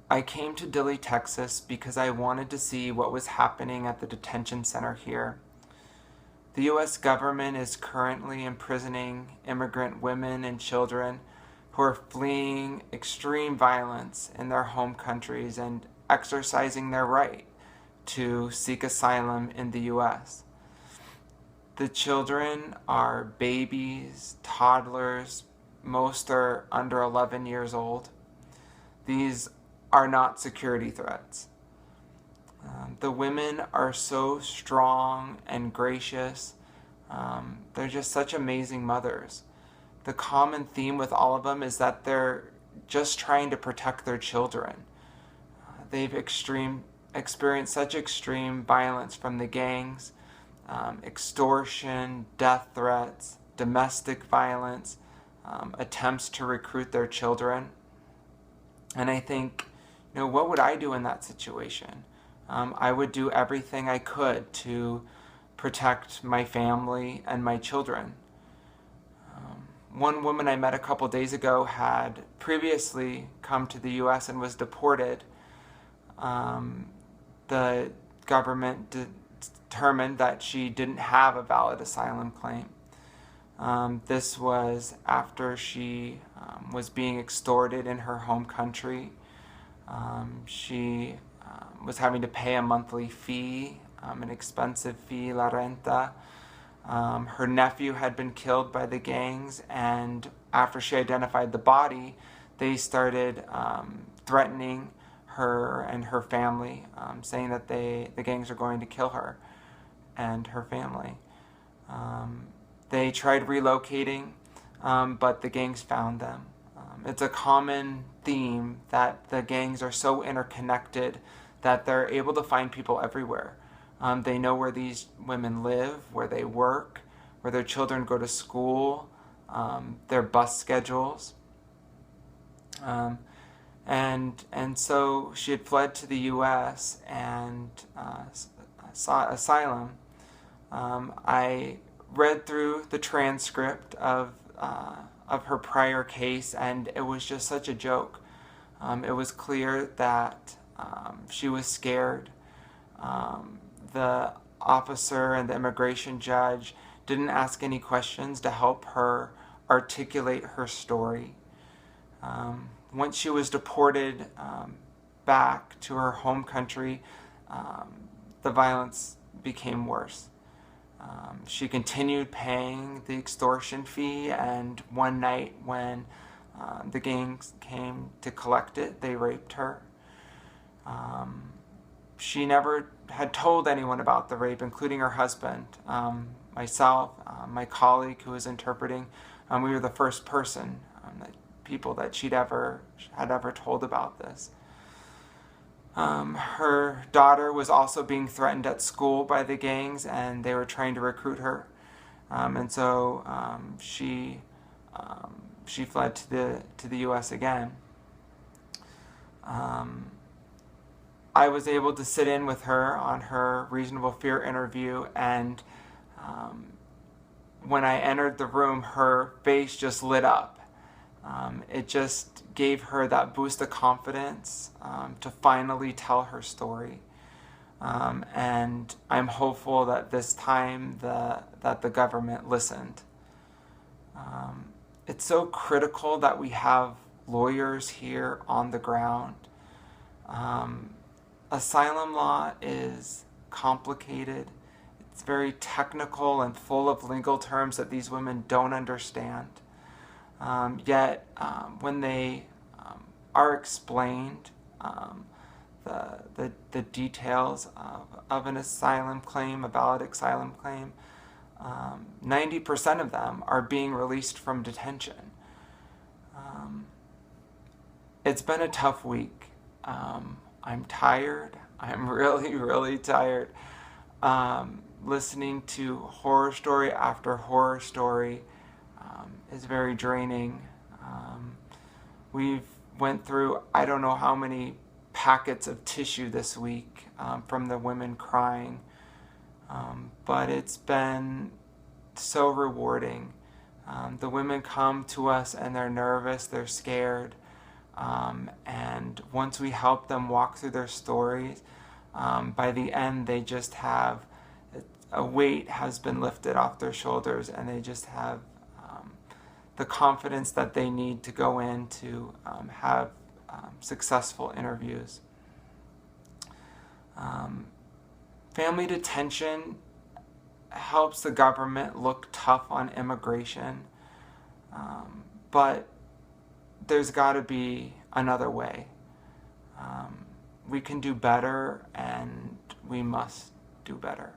I came to Dilley, Texas because I wanted to see what was happening at the detention center here. The U.S. government is currently imprisoning immigrant women and children who are fleeing extreme violence in their home countries and exercising their right to seek asylum in the U.S. The children are babies, toddlers, most are under 11 years old. These are not security threats. The women are so strong and gracious. They're just such amazing mothers. The common theme with all of them is that they're just trying to protect their children. They've experienced such extreme violence from the gangs, extortion, death threats, domestic violence, attempts to recruit their children. And I think, what would I do in that situation? I would do everything I could to protect my family and my children. One woman I met a couple days ago had previously come to the U.S. and was deported. The government determined that she didn't have a valid asylum claim. This was after she was being extorted in her home country. She was having to pay a monthly fee, an expensive fee, la renta. Her nephew had been killed by the gangs, and after she identified the body, they started threatening her and her family, saying that the gangs are going to kill her and her family. They tried relocating, but the gangs found them. It's a common theme that the gangs are so interconnected that they're able to find people everywhere. They know where these women live, where they work, where their children go to school, their bus schedules. And so she had fled to the U.S. and sought asylum. I read through the transcript of her prior case, and it was just such a joke. It was clear that she was scared. The officer and the immigration judge didn't ask any questions to help her articulate her story. Once she was deported back to her home country, the violence became worse. She continued paying the extortion fee, and one night when the gangs came to collect it, they raped her. She never had told anyone about the rape, including her husband. Myself, my colleague who was interpreting, we were the first people that she'd ever told about this. Her daughter was also being threatened at school by the gangs, and they were trying to recruit her. And so she fled to the U.S. again. I was able to sit in with her on her reasonable fear interview, and when I entered the room, her face just lit up. It just gave her that boost of confidence to finally tell her story. And I'm hopeful that this time that the government listened. It's so critical that we have lawyers here on the ground. Asylum law is complicated. It's very technical and full of legal terms that these women don't understand. Yet, when they are explained, the details of an asylum claim, a valid asylum claim, 90% of them are being released from detention. It's been a tough week. I'm tired. I'm really, really tired. Listening to horror story after horror story is very draining. We've went through I don't know how many packets of tissue this week from the women crying, but it's been so rewarding. The women come to us and they're nervous, they're scared, and once we help them walk through their stories, by the end they just have a weight has been lifted off their shoulders, and they just have the confidence that they need to go in to have successful interviews. Family detention helps the government look tough on immigration, but there's got to be another way. We can do better, and we must do better.